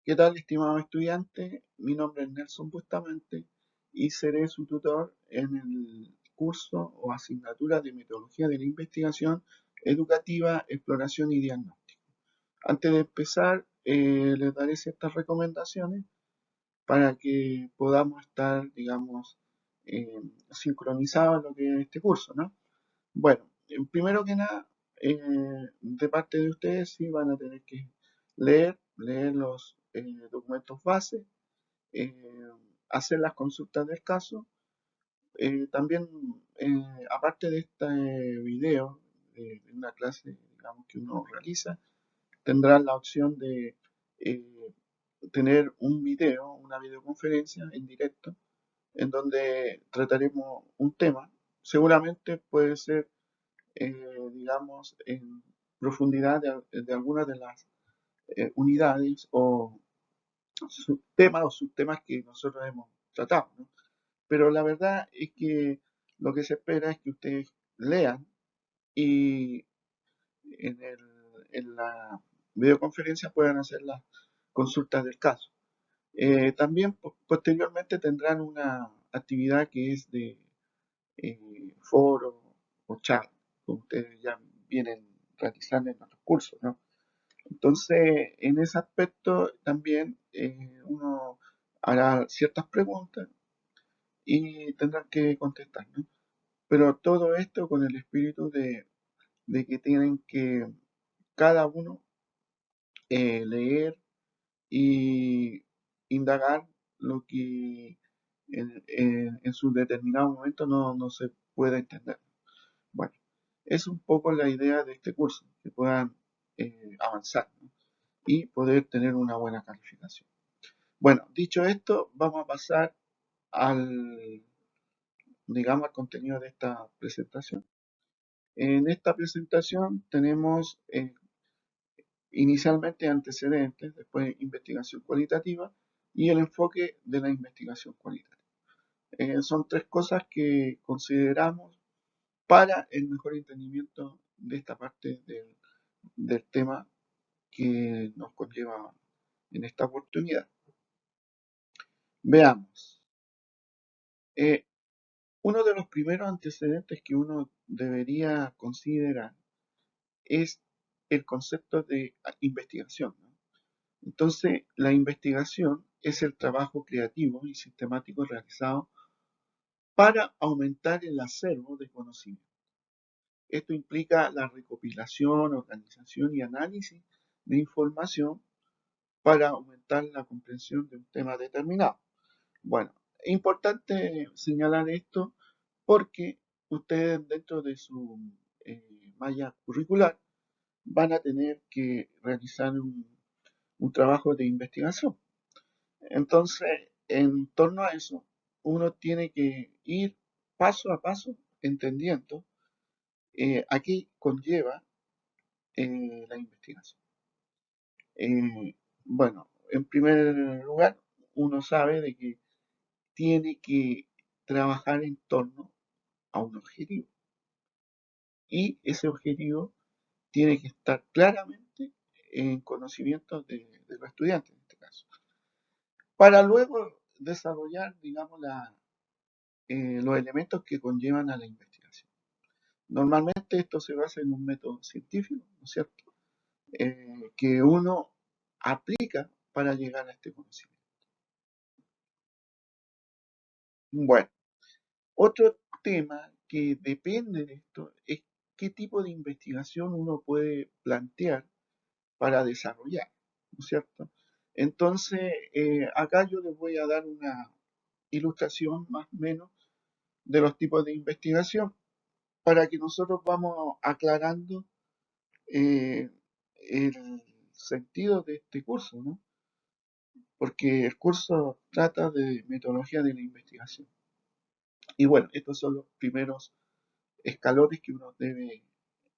¿Qué tal, estimado estudiante? Mi nombre es Nelson Bustamante y seré su tutor en el curso o asignatura de Metodología de la Investigación Educativa, Exploración y Diagnóstico. Antes de empezar, les daré ciertas recomendaciones para que podamos estar, digamos, sincronizados en lo que es este curso, ¿no? Bueno, primero que nada, de parte de ustedes sí van a tener que leer los documentos base, eh, hacer las consultas del caso. También, aparte de este video, de una clase, digamos, que uno realiza, tendrán la opción de eh, tener un video, una videoconferencia en directo, en donde trataremos un tema. Seguramente puede ser digamos, en profundidad de algunas de las unidades o subtemas o subtemas que nosotros hemos tratado, ¿no? Pero la verdad es que lo que se espera es que ustedes lean y en, en la videoconferencia puedan hacer las consultas del caso. También posteriormente tendrán una actividad que es de foro o chat, que ustedes ya vienen realizando en otros cursos, ¿no? Entonces, en ese aspecto también uno hará ciertas preguntas y tendrán que contestar, ¿no? Pero todo esto con el espíritu de que tienen que cada uno leer y indagar lo que en su determinado momento no se puede entender. Bueno, es un poco la idea de este curso, que puedan avanzar, ¿no? Y poder tener una buena calificación. Bueno, dicho esto, vamos a pasar al, digamos, al contenido de esta presentación. En esta presentación tenemos inicialmente antecedentes, después investigación cualitativa y el enfoque de la investigación cualitativa. Son tres cosas que consideramos para el mejor entendimiento de esta parte del tema que nos conlleva en esta oportunidad. Veamos. Eh, Uno de los primeros antecedentes que uno debería considerar es el concepto de investigación, ¿no? Entonces, la investigación es el trabajo creativo y sistemático realizado para aumentar el acervo de conocimiento. Esto implica la recopilación, organización y análisis de información para aumentar la comprensión de un tema determinado. Bueno, es importante señalar esto porque ustedes dentro de su malla curricular van a tener que realizar un trabajo de investigación. Entonces, en torno a eso, uno tiene que ir paso a paso entendiendo a qué conlleva la investigación. Bueno, en primer lugar, uno sabe de que tiene que trabajar en torno a un objetivo y ese objetivo tiene que estar claramente en conocimiento de los estudiantes en este caso, para luego desarrollar, digamos, los elementos que conllevan a la investigación. Normalmente esto se basa en un método científico, ¿no es cierto? Que uno aplica para llegar a este conocimiento. Bueno, otro tema que depende de esto es qué tipo de investigación uno puede plantear para desarrollar, ¿no es cierto? Entonces, acá yo les voy a dar una ilustración más o menos de los tipos de investigación para que nosotros vamos aclarando eh, el sentido de este curso, ¿no? Porque el curso trata de metodología de la investigación. Y bueno, estos son los primeros escalones que uno debe,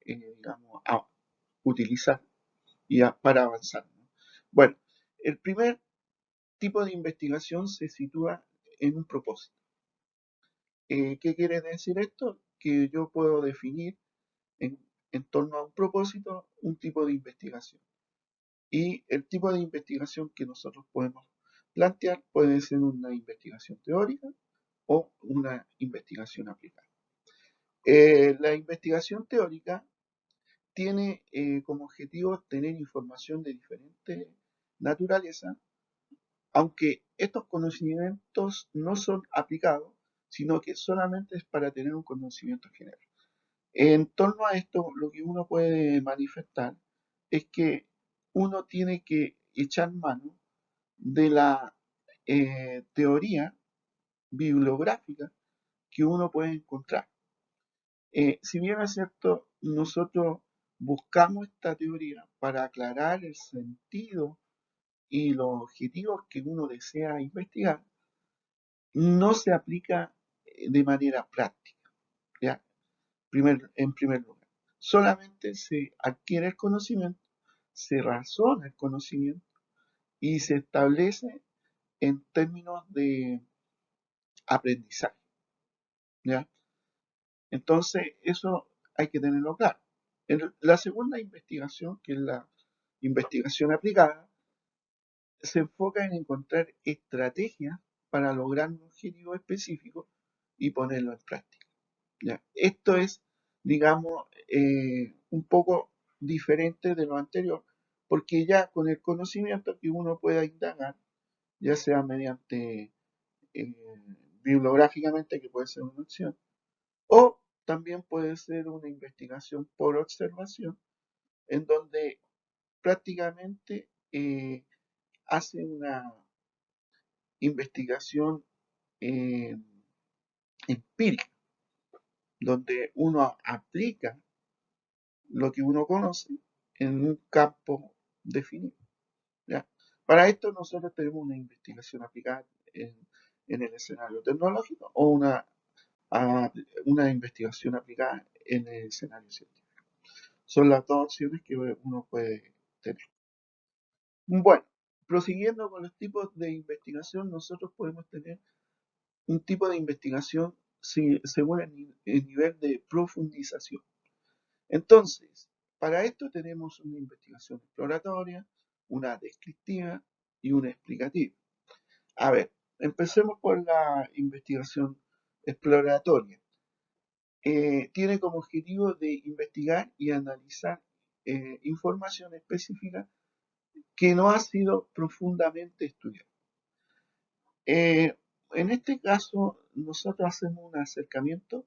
digamos, utilizar para avanzar, ¿no? Bueno, el primer tipo de investigación se sitúa en un propósito. ¿Qué quiere decir esto? Que yo puedo definir en, en torno a un propósito un tipo de investigación. Y el tipo de investigación que nosotros podemos plantear puede ser una investigación teórica o una investigación aplicada. La investigación teórica tiene como objetivo tener información de diferente naturaleza, aunque estos conocimientos no son aplicados, sino que solamente es para tener un conocimiento general. En torno a esto, lo que uno puede manifestar es que uno tiene que echar mano de la teoría bibliográfica que uno puede encontrar. Si bien es cierto, nosotros buscamos esta teoría para aclarar el sentido y los objetivos que uno desea investigar, no se aplica de manera práctica, ¿ya? En primer lugar. Solamente se adquiere el conocimiento, se razona el conocimiento y se establece en términos de aprendizaje, ¿ya? Entonces, eso hay que tenerlo claro. La segunda investigación, que es la investigación aplicada, se enfoca en encontrar estrategias para lograr un objetivo específico y ponerlo en práctica, ¿ya? Esto es, digamos, un poco diferente de lo anterior, porque ya con el conocimiento que uno pueda indagar, ya sea mediante eh, bibliográficamente, que puede ser una opción, o también puede ser una investigación por observación, en donde prácticamente hace una investigación eh, empírica, donde uno aplica lo que uno conoce en un campo definido, ¿ya? Para esto nosotros tenemos una investigación aplicada en el escenario tecnológico o a- una investigación aplicada en el escenario científico. Son las dos opciones que uno puede tener. Bueno, prosiguiendo con los tipos de investigación, nosotros podemos tener un tipo de investigación según el nivel de profundización. Entonces, para esto tenemos una investigación exploratoria, una descriptiva y una explicativa. A ver, empecemos por la investigación exploratoria. Tiene como objetivo de investigar y analizar información específica que no ha sido profundamente estudiada. En este caso, nosotros hacemos un acercamiento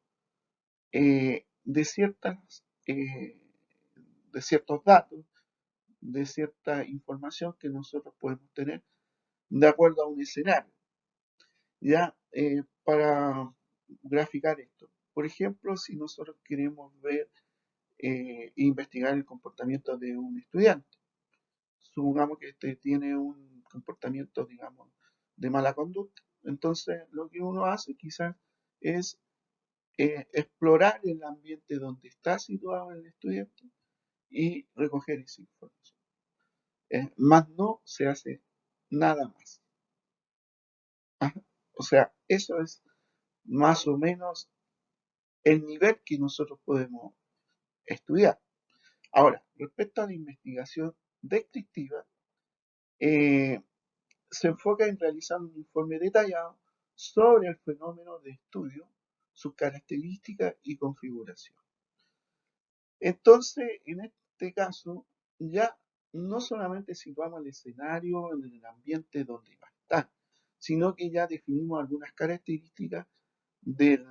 de de ciertos datos, de cierta información que nosotros podemos tener de acuerdo a un escenario, ya para graficar esto. Por ejemplo, si nosotros queremos ver investigar el comportamiento de un estudiante, supongamos que este tiene un comportamiento, digamos, de mala conducta, entonces lo que uno hace quizás es explorar el ambiente donde está situado el estudiante y recoger esa información. Más no se hace nada más. Ajá. O sea, eso es más o menos el nivel que nosotros podemos estudiar. Ahora, respecto a la investigación descriptiva, eh, se enfoca en realizar un informe detallado sobre el fenómeno de estudio, sus características y configuración. Entonces, en este caso, ya no solamente situamos el escenario en el ambiente donde va a estar, sino que ya definimos algunas características del,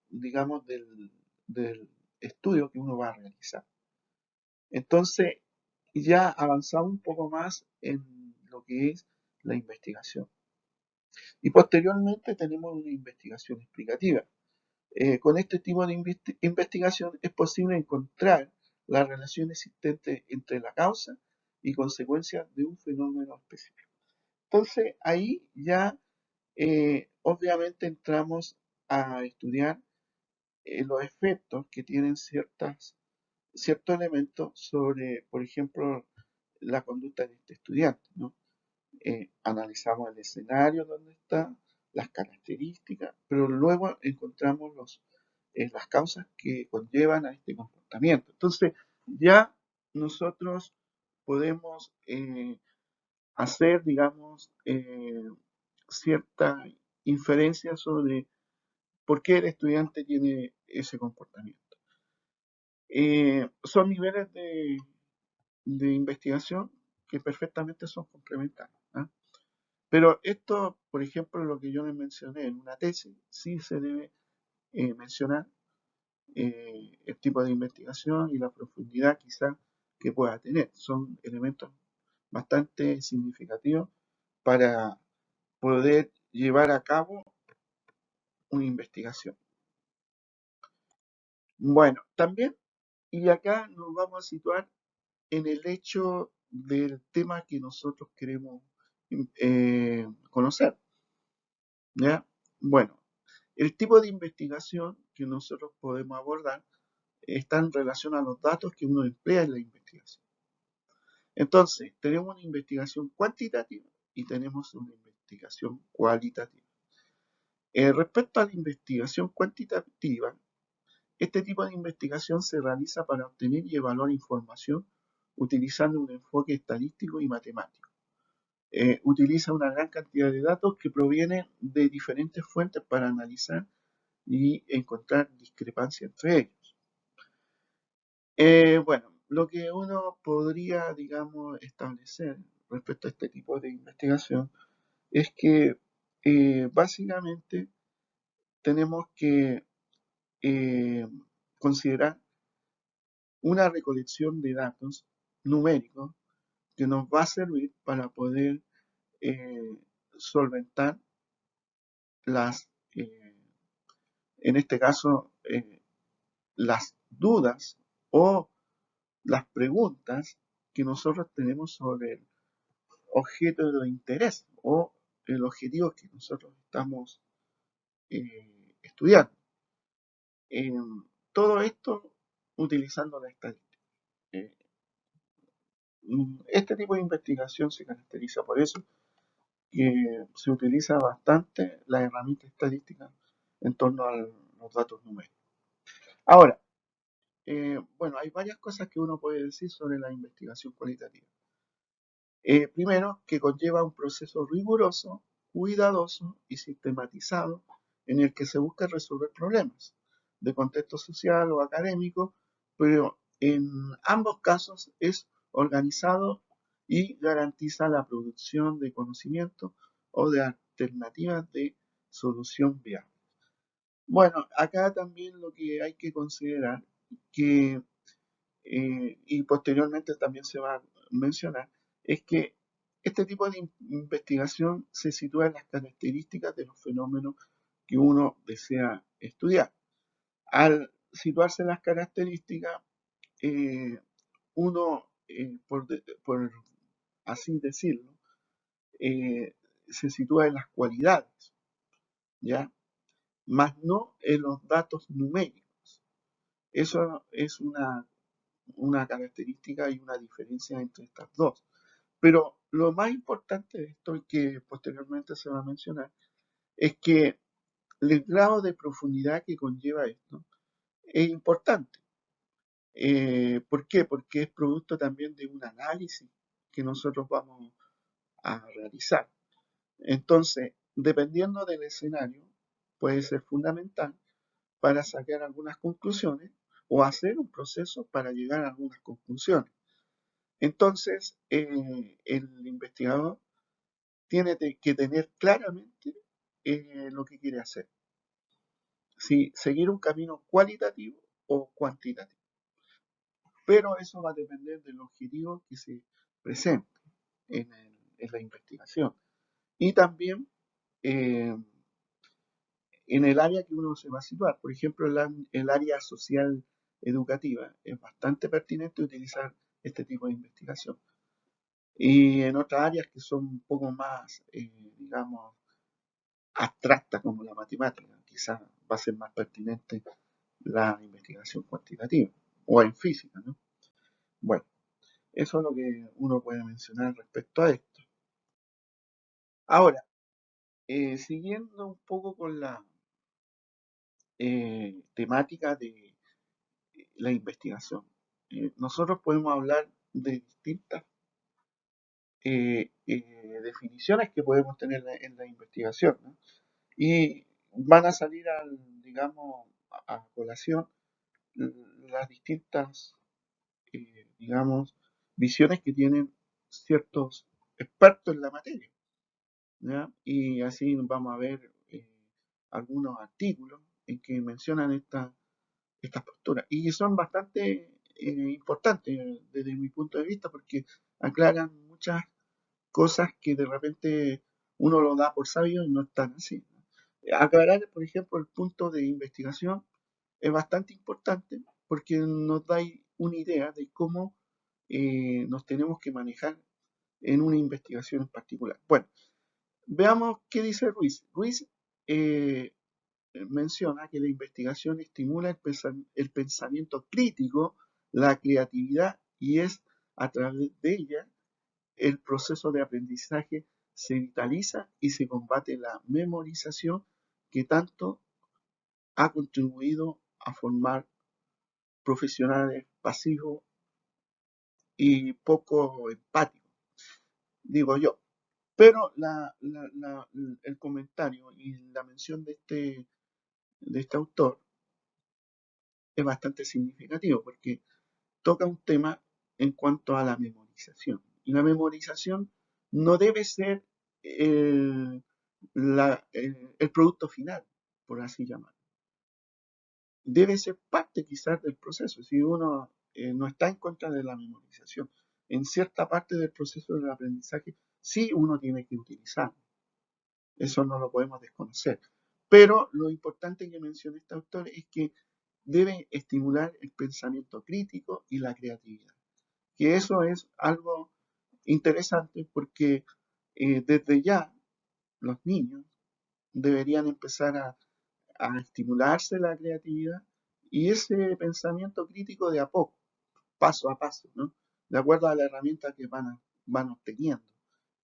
digamos, del estudio que uno va a realizar. Entonces, ya avanzamos un poco más en lo que es la investigación. Y posteriormente tenemos una investigación explicativa. Con este tipo de investigación es posible encontrar la relación existente entre la causa y consecuencia de un fenómeno específico. Entonces, ahí ya obviamente entramos a estudiar los efectos que tienen ciertos elementos sobre, por ejemplo, la conducta de este estudiante, ¿no? Analizamos el escenario donde está, las características, pero luego encontramos las causas que conllevan a este comportamiento. Entonces, ya nosotros podemos hacer, digamos, cierta inferencia sobre por qué el estudiante tiene ese comportamiento. Son niveles de investigación que perfectamente son complementarios, ¿ah? Pero esto, por ejemplo, lo que yo les mencioné en una tesis, sí se debe mencionar el tipo de investigación y la profundidad quizá que pueda tener. Son elementos bastante significativos para poder llevar a cabo una investigación. Bueno, también, y acá nos vamos a situar en el hecho del tema que nosotros queremos conocer, ¿ya? Bueno, el tipo de investigación que nosotros podemos abordar está en relación a los datos que uno emplea en la investigación. Entonces, tenemos una investigación cuantitativa y tenemos una investigación cualitativa. Respecto a la investigación cuantitativa, este tipo de investigación se realiza para obtener y evaluar información utilizando un enfoque estadístico y matemático. Utiliza una gran cantidad de datos que provienen de diferentes fuentes para analizar y encontrar discrepancias entre ellos. Bueno, lo que uno podría, digamos, establecer respecto a este tipo de investigación es que básicamente tenemos que considerar una recolección de datos numéricos que nos va a servir para poder eh, solventar las, en este caso, las dudas o las preguntas que nosotros tenemos sobre el objeto de interés o el objetivo que nosotros estamos estudiando. Todo esto utilizando la estadística. Eh, este tipo de investigación se caracteriza por eso, que se utiliza bastante la herramienta estadística en torno a los datos numéricos. Ahora, bueno, hay varias cosas que uno puede decir sobre la investigación cualitativa. Primero, que conlleva un proceso riguroso, cuidadoso y sistematizado en el que se busca resolver problemas de contexto social o académico, pero en ambos casos es organizado y garantiza la producción de conocimiento o de alternativas de solución viable. Bueno, acá también lo que hay que considerar que y posteriormente también se va a mencionar, es que este tipo de investigación se sitúa en las características de los fenómenos que uno desea estudiar. Al situarse en las características, uno, por así decirlo, se sitúa en las cualidades, ¿ya? Más no en los datos numéricos. Eso es una característica y una diferencia entre estas dos. Pero lo más importante de esto, y que posteriormente se va a mencionar, es que el grado de profundidad que conlleva esto es importante. ¿Por qué? Porque es producto también de un análisis que nosotros vamos a realizar. Entonces, dependiendo del escenario, puede ser fundamental para sacar algunas conclusiones o hacer un proceso para llegar a algunas conclusiones. Entonces, el investigador tiene que tener claramente lo que quiere hacer. Si seguir un camino cualitativo o cuantitativo. Pero eso va a depender del objetivo que se presente en la investigación. Y también eh, en el área que uno se va a situar. Por ejemplo, el área social educativa es bastante pertinente utilizar este tipo de investigación. Y en otras áreas que son un poco más, digamos, abstractas como la matemática, quizás va a ser más pertinente la investigación cuantitativa o en física, ¿no? Bueno, eso es lo que uno puede mencionar respecto a esto. Ahora, siguiendo un poco con la temática de la investigación, nosotros podemos hablar de distintas definiciones que podemos tener en la investigación, ¿no? Y van a salir digamos, a colación las distintas, digamos, visiones que tienen ciertos expertos en la materia, ¿ya? Y así vamos a ver algunos artículos en que mencionan estas posturas. Y son bastante importantes desde mi punto de vista porque aclaran muchas cosas que de repente uno lo da por sabio y no están así, ¿no? Aclarar, por ejemplo, el punto de investigación es bastante importante porque nos da una idea de cómo nos tenemos que manejar en una investigación en particular. Bueno, veamos qué dice Ruiz. Ruiz eh, menciona que la investigación estimula el pensamiento crítico, la creatividad y es a través de ella el proceso de aprendizaje se vitaliza y se combate la memorización que tanto ha contribuido a formar profesionales pasivos y poco empáticos, digo yo. Pero el comentario y la mención de este autor es bastante significativo porque toca un tema en cuanto a la memorización. Y la memorización no debe ser el, el producto final, por así llamarlo. Debe ser parte quizás del proceso. Si uno no está en contra de la memorización, en cierta parte del proceso del aprendizaje, sí uno tiene que utilizarlo. Eso no lo podemos desconocer. Pero lo importante que menciona este autor es que debe estimular el pensamiento crítico y la creatividad. Que eso es algo interesante porque desde ya los niños deberían empezar a estimularse la creatividad y ese pensamiento crítico de a poco, paso a paso, ¿no? De acuerdo a la herramienta que van obteniendo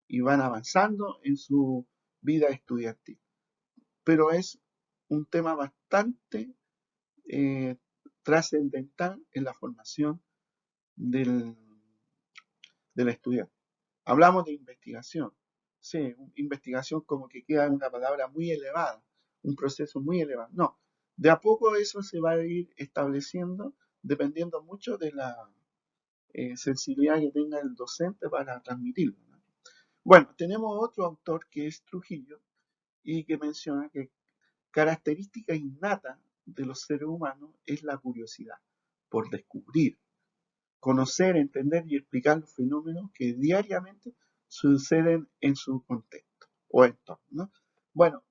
y van avanzando en su vida estudiantil. Pero es un tema bastante eh, trascendental en la formación del, del estudiante. Hablamos de investigación. Sí, investigación como que queda una palabra muy elevada, un proceso muy elevado. No, de a poco eso se va a ir estableciendo dependiendo mucho de la sensibilidad que tenga el docente para transmitirlo, ¿no? Bueno, tenemos otro autor que es Trujillo y que menciona que característica innata de los seres humanos es la curiosidad por descubrir, conocer, entender y explicar los fenómenos que diariamente suceden en su contexto o entorno, ¿no? Bueno,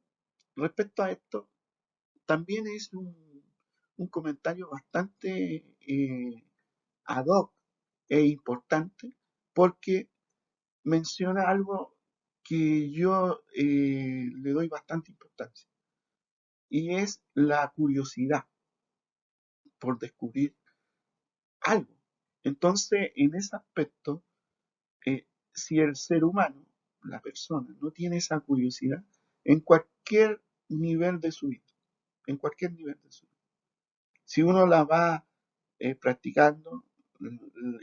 respecto a esto, también es un comentario bastante ad hoc e importante porque menciona algo que yo le doy bastante importancia y es la curiosidad por descubrir algo. Entonces, en ese aspecto, si el ser humano, la persona, no tiene esa curiosidad en cualquier nivel de su vida, en cualquier nivel de su vida, si uno la va practicando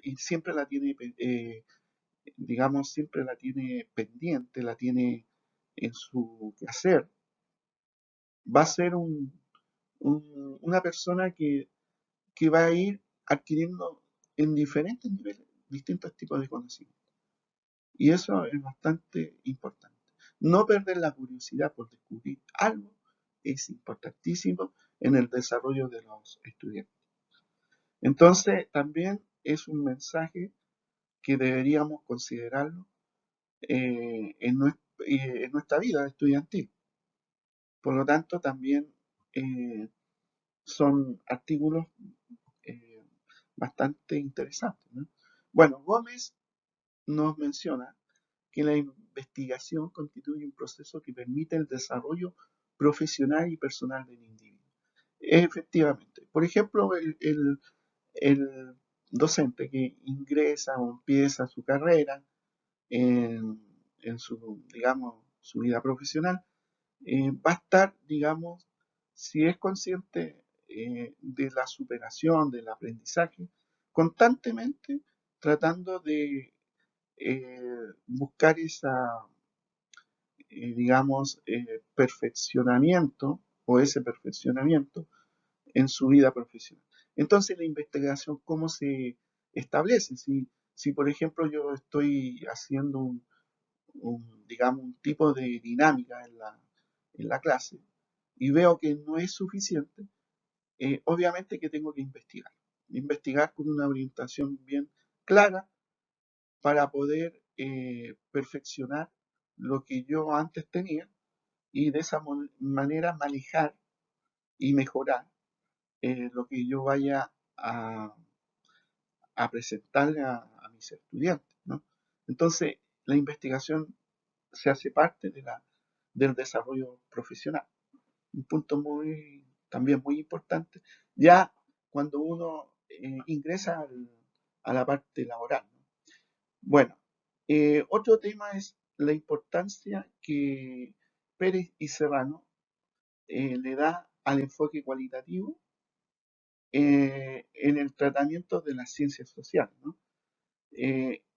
y siempre la tiene, digamos, siempre la tiene pendiente, la tiene en su quehacer, va a ser una persona que va a ir adquiriendo en diferentes niveles distintos tipos de conocimiento. Y eso es bastante importante. No perder la curiosidad por descubrir algo es importantísimo en el desarrollo de los estudiantes. Entonces, también es un mensaje que deberíamos considerarlo en nuestra vida estudiantil. Por lo tanto, también eh, son artículos eh, bastante interesantes, ¿no? Bueno, Gómez nos menciona que la investigación constituye un proceso que permite el desarrollo profesional y personal del individuo. Efectivamente. Por ejemplo, el docente que ingresa o empieza su carrera en su, digamos, su vida profesional, va a estar, digamos, si es consciente de la superación, del aprendizaje, constantemente tratando de buscar digamos, perfeccionamiento o ese perfeccionamiento en su vida profesional. Entonces, la investigación, ¿cómo se establece? Si por ejemplo, yo estoy haciendo digamos, un tipo de dinámica en la clase y veo que no es suficiente, obviamente que tengo que investigar con una orientación bien clara para poder perfeccionar lo que yo antes tenía y de esa manera manejar y mejorar lo que yo vaya a presentarle a mis estudiantes, ¿no? Entonces, la investigación se hace parte del desarrollo profesional. Un punto también muy importante, ya cuando uno ingresa a la parte laboral, ¿no? Bueno, otro tema es la importancia que Pérez y Serrano le da al enfoque cualitativo en el tratamiento de las ciencias sociales, ¿no?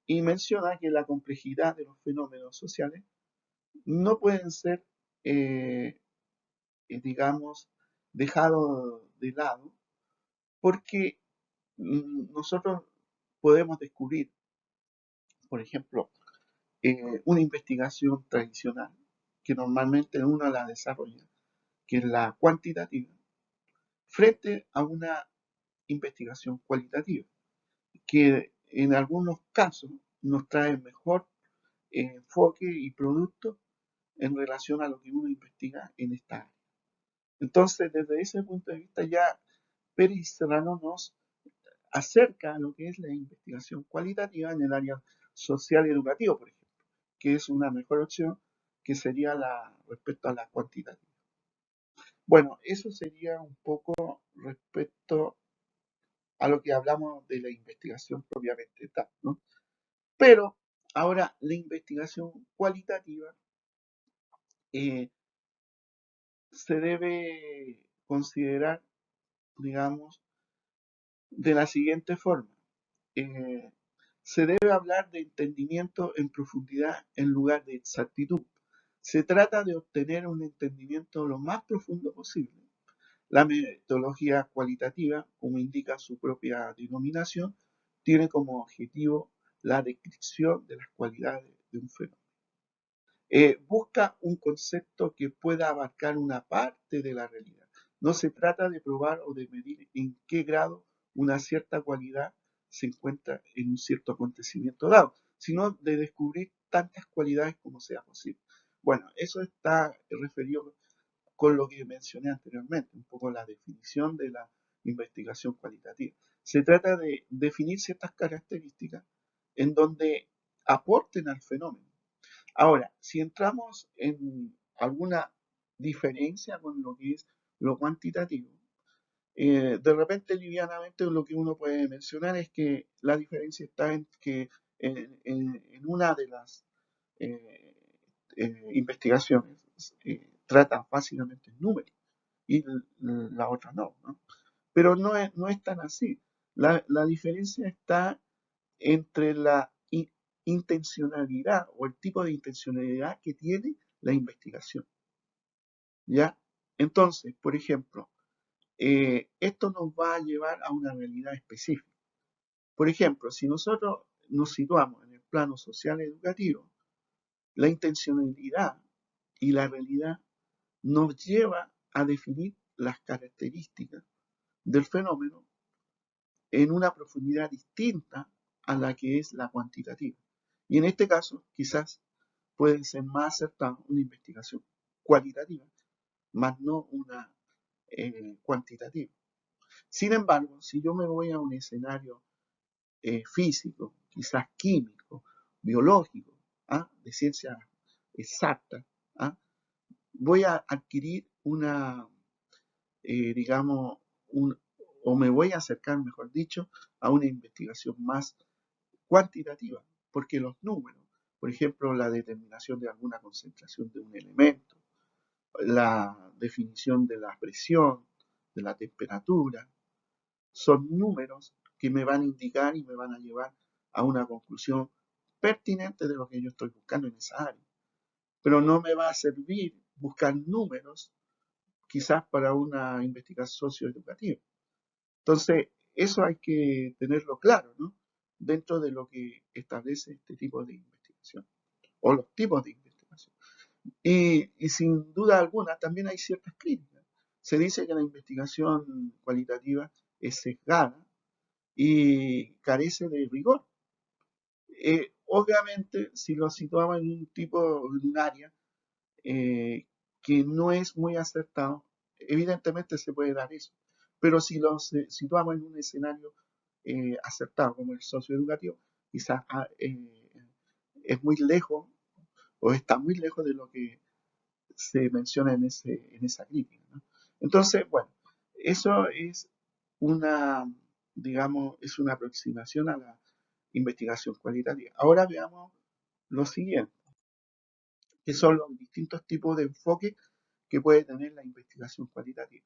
Y menciona que la complejidad de los fenómenos sociales no pueden ser, digamos, dejados de lado porque nosotros podemos descubrir, por ejemplo, una investigación tradicional que normalmente uno la desarrolla, que es la cuantitativa, frente a una investigación cualitativa, que en algunos casos nos trae mejor enfoque y producto en relación a lo que uno investiga en esta área. Entonces, desde ese punto de vista, ya Pérez y Serrano nos acerca a lo que es la investigación cualitativa en el área social y educativa, por ejemplo, que es una mejor opción que sería respecto a la cuantitativa. Bueno, eso sería un poco respecto a lo que hablamos de la investigación propiamente tal, ¿no? Pero ahora la investigación cualitativa eh, se debe considerar, digamos, de la siguiente forma. Eh, Se debe hablar de entendimiento en profundidad en lugar de exactitud. Se trata de obtener un entendimiento lo más profundo posible. La metodología cualitativa, como indica su propia denominación, tiene como objetivo la descripción de las cualidades de un fenómeno. Busca un concepto que pueda abarcar una parte de la realidad. No se trata de probar o de medir en qué grado una cierta cualidad se encuentra en un cierto acontecimiento dado, sino de descubrir tantas cualidades como sea posible. Bueno, eso está referido con lo que mencioné anteriormente, un poco la definición de la investigación cualitativa. Se trata de definir ciertas características en donde aporten al fenómeno. Ahora, si entramos en alguna diferencia con lo que es lo cuantitativo, de repente livianamente lo que uno puede mencionar es que la diferencia está en que en una de las eh, investigaciones trata básicamente el número y la otra no, ¿no? Pero no es tan así. La diferencia está entre la intencionalidad o el tipo de intencionalidad que tiene la investigación, ¿ya? Entonces, por ejemplo, esto nos va a llevar a una realidad específica. Por ejemplo, si nosotros nos situamos en el plano social educativo, la intencionalidad y la realidad nos lleva a definir las características del fenómeno en una profundidad distinta a la que es la cuantitativa. Y en este caso, quizás puede ser más acertada una investigación cualitativa, más no una cuantitativa. Sin embargo, si yo me voy a un escenario físico, quizás químico, biológico, ¿ah? De ciencia exacta, ¿ah? Voy a adquirir digamos, o me voy a acercar, mejor dicho, a una investigación más cuantitativa, porque los números, por ejemplo, la determinación de alguna concentración de un elemento, la definición de la presión, de la temperatura, son números que me van a indicar y me van a llevar a una conclusión pertinente de lo que yo estoy buscando en esa área. Pero no me va a servir buscar números quizás para una investigación socioeducativa. Entonces, eso hay que tenerlo claro, ¿no? Dentro de lo que establece este tipo de investigación o los tipos de investigación. Y sin duda alguna, también hay ciertas críticas. Se dice que la investigación cualitativa es sesgada y carece de rigor. Obviamente, si lo situamos en un tipo, en un área eh, que no es muy acertado, evidentemente se puede dar eso. Pero si lo situamos en un escenario acertado, como el socioeducativo, quizás es muy lejos o está muy lejos de lo que se menciona en esa crítica, ¿no? Entonces, bueno, eso es una, digamos, es una aproximación a la investigación cualitativa. Ahora veamos lo siguiente, que son los distintos tipos de enfoque que puede tener la investigación cualitativa.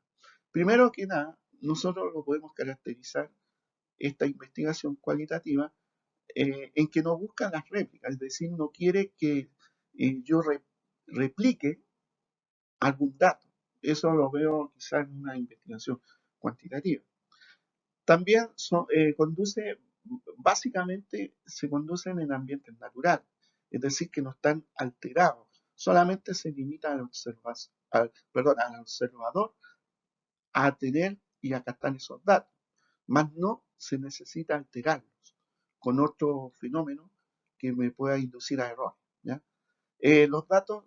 Primero que nada, nosotros lo podemos caracterizar esta investigación cualitativa en que no busca las réplicas, es decir, no quiere que yo replique algún dato. Eso lo veo quizás en una investigación cuantitativa. También básicamente se conducen en ambientes naturales, es decir, que no están alterados, solamente se limita al observador a tener y a captar esos datos, más no se necesita alterarlos con otro fenómeno que me pueda inducir a error, ¿ya? Los datos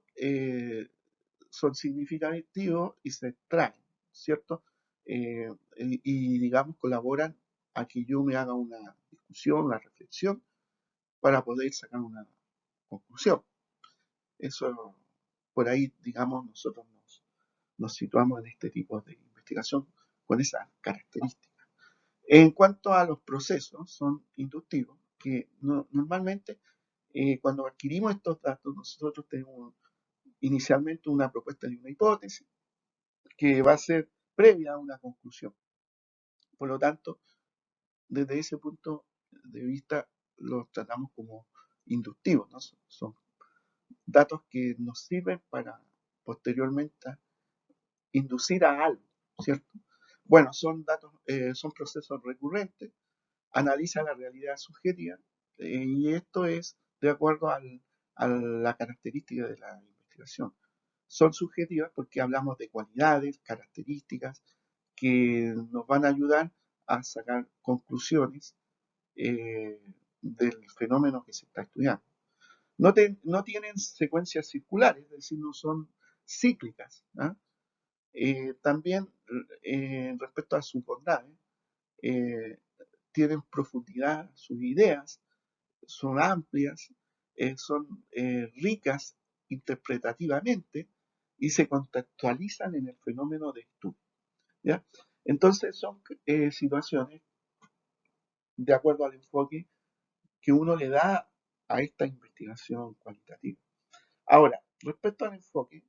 son significativos y se extraen, ¿cierto? Digamos, colaboran a que yo me haga una discusión, una reflexión, para poder sacar una conclusión. Eso, por ahí, digamos, nosotros nos situamos en este tipo de investigación con esas características. En cuanto a los procesos, son inductivos, que normalmente cuando adquirimos estos datos, nosotros tenemos inicialmente una propuesta de una hipótesis que va a ser previa a una conclusión. Por lo tanto, desde ese punto de vista, los tratamos como inductivos, ¿no? Son datos que nos sirven para posteriormente inducir a algo, ¿cierto? Bueno, son procesos recurrentes, analiza la realidad subjetiva y esto es de acuerdo a la característica de la investigación. Son subjetivas porque hablamos de cualidades, características que nos van a ayudar a sacar conclusiones eh, del fenómeno que se está estudiando. No tienen secuencias circulares, es decir, no son cíclicas, ¿ah? También respecto a sus bondades, eh, tienen profundidad sus ideas, son amplias, son ricas interpretativamente y se contextualizan en el fenómeno de estudio, ¿ya? Entonces son situaciones de acuerdo al enfoque que uno le da a esta investigación cualitativa. Ahora, respecto al enfoque,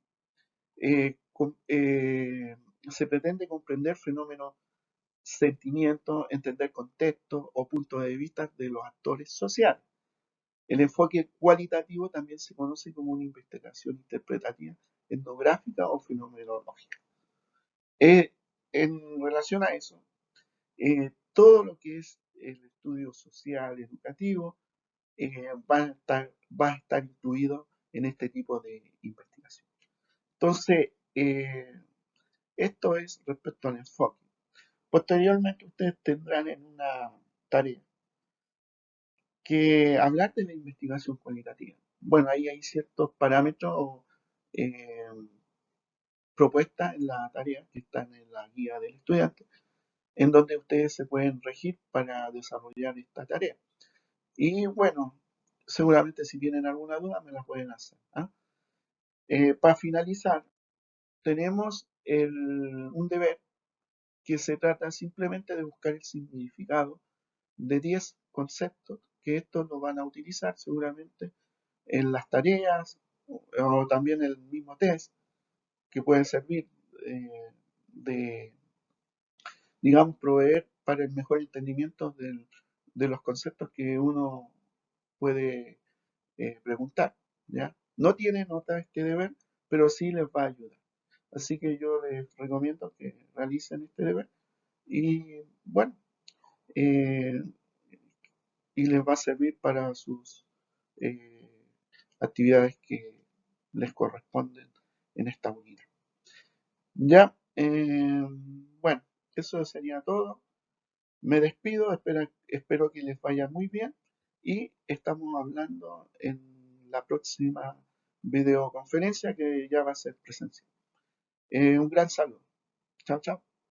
se pretende comprender fenómenos, sentimientos, entender contextos o puntos de vista de los actores sociales. El enfoque cualitativo también se conoce como una investigación interpretativa, etnográfica o fenomenológica. En relación a eso, todo lo que es el estudio social, educativo, va a estar incluido en este tipo de investigación. Entonces, esto es respecto al enfoque. Posteriormente, ustedes tendrán en una tarea que hablar de la investigación cualitativa. Bueno, ahí hay ciertos parámetros o eh, propuestas en la tarea que están en la guía del estudiante, en donde ustedes se pueden regir para desarrollar esta tarea. Y bueno, seguramente si tienen alguna duda me la pueden hacer, ¿ah? Para finalizar, tenemos un deber que se trata simplemente de buscar el significado de 10 conceptos que estos lo van a utilizar seguramente en las tareas o también en el mismo test que puede servir de, digamos, proveer para el mejor entendimiento de los conceptos que uno puede preguntar, ¿ya? No tiene nota este deber, pero sí les va a ayudar. Así que yo les recomiendo que realicen este deber y bueno, eh, y les va a servir para sus eh, actividades que les corresponden en esta unidad. Ya, bueno, eso sería todo. Me despido, espero que les vaya muy bien y estamos hablando en la próxima videoconferencia que ya va a ser presencial. Un gran saludo. Chao, chao.